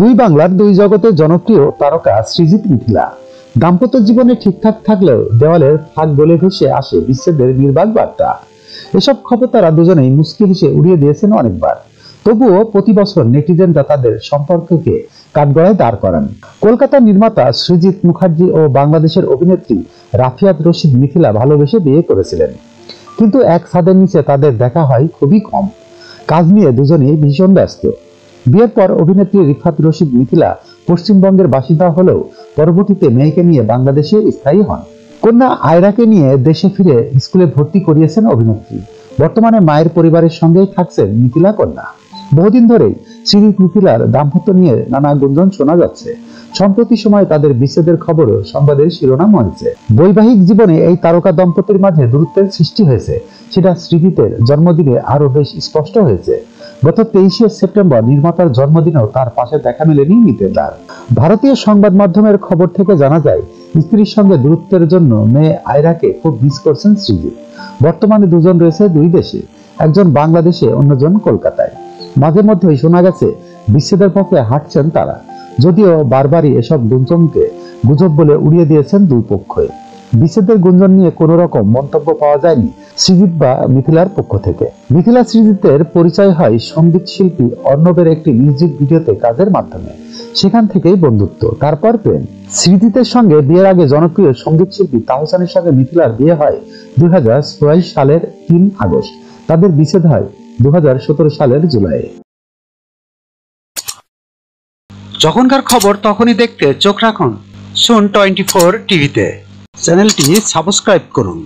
দুই বাংলার দুই জগতের জনপ্রিয় তারকা সৃজিত মিথিলা দাম্পত্য জীবনে ঠিকঠাক থাকলেও দেওয়ালের ফাঁক গলে ভেসে আসে বিচ্ছেদের নির্বাক বার্তা। এসব খবর তারা দুজনেই মুচকি হেসে উড়িয়ে দিয়েছেন অনেকবার। তবুও প্রতি বছর নেটিজেনরা তাদের সম্পর্ককে কাঠগড়ায় দাঁড় করান। কলকাতার নির্মাতা সৃজিত মুখার্জি ও বাংলাদেশের অভিনেত্রী রাফিয়াত রশিদ মিথিলা ভালোবেসে বিয়ে করেছিলেন, কিন্তু এক ছাদের নিচে তাদের দেখা হয় খুবই কম। কাজ নিয়ে দুজনেই ভীষণ ব্যস্ত। বিয়ের পর অভিনেত্রী রিফাত রশিদ মিথিলা পশ্চিমবঙ্গের বাসিন্দা হলেও পরবর্তীতে মেয়েকে নিয়ে বাংলাদেশে স্থায়ী হন। কন্যা আয়রাকে নিয়ে দেশে ফিরে স্কুলে ভর্তি করিয়েছেন অভিনেত্রী। বর্তমানে মায়ের পরিবারের সঙ্গেই থাকছেন মিথিলা কন্যা। বহুদিন ধরেই সৃজিত মিথিলার দাম্পত্য নিয়ে নানা গুঞ্জন শোনা যাচ্ছে। সম্প্রতি সময়ে তাদের বিচ্ছেদের খবরও সংবাদের শিরোনাম হয়েছে। বৈবাহিক জীবনে এই তারকা দম্পতির মাঝে দূরত্বের সৃষ্টি হয়েছে, সেটা সৃজিতের জন্মদিনে আরো বেশ স্পষ্ট হয়েছে। গত 23শে সেপ্টেম্বর নির্মাতার জন্মদিনেও তার পাশে দেখা মেলেনি মিথিলার। ভারতীয় সংবাদ মাধ্যমের খবর থেকে জানা যায়, স্ত্রীর সঙ্গে দূরত্বের জন্য মেয়ে আয়রাকে খুব মিস করছেন সৃজিত। বর্তমানে দুজন রয়েছে দুই দেশে, একজন বাংলাদেশে, অন্যজন কলকাতায়। মাঝে মধ্যেই শোনা গেছে বিচ্ছেদের পক্ষে হাঁটছেন তারা, যদিও বারবারই এসব গুঞ্জনকে গুজব বলে উড়িয়ে দিয়েছেন দুই পক্ষই। বিচ্ছেদের গুঞ্জন নিয়ে কোনো রকম মন্তব্য পাওয়া যায়নি সৃজিত বা মিথিলার পক্ষ থেকে। মিথিলা সৃজিতের পরিচয় হয় সঙ্গীত শিল্পী অর্ণবের একটি মিউজিক ভিডিওতে কাজের মাধ্যমে। সেখান থেকেই বন্ধুত্ব, তারপর প্রেম। সৃজিতের সঙ্গে বিয়ের আগে জনপ্রিয় সঙ্গীত শিল্পী তাহসানের সঙ্গে মিথিলার বিয়ে হয় 2026 সালের 3 আগস্ট। তাদের বিচ্ছেদ হয় 2017 সালের জুলাইয়ে। যখনকার খবর তখনই দেখতে চোখ রাখুন সুন 24 টিভিতে। চ্যানেলটি সাবস্ক্রাইব করুন।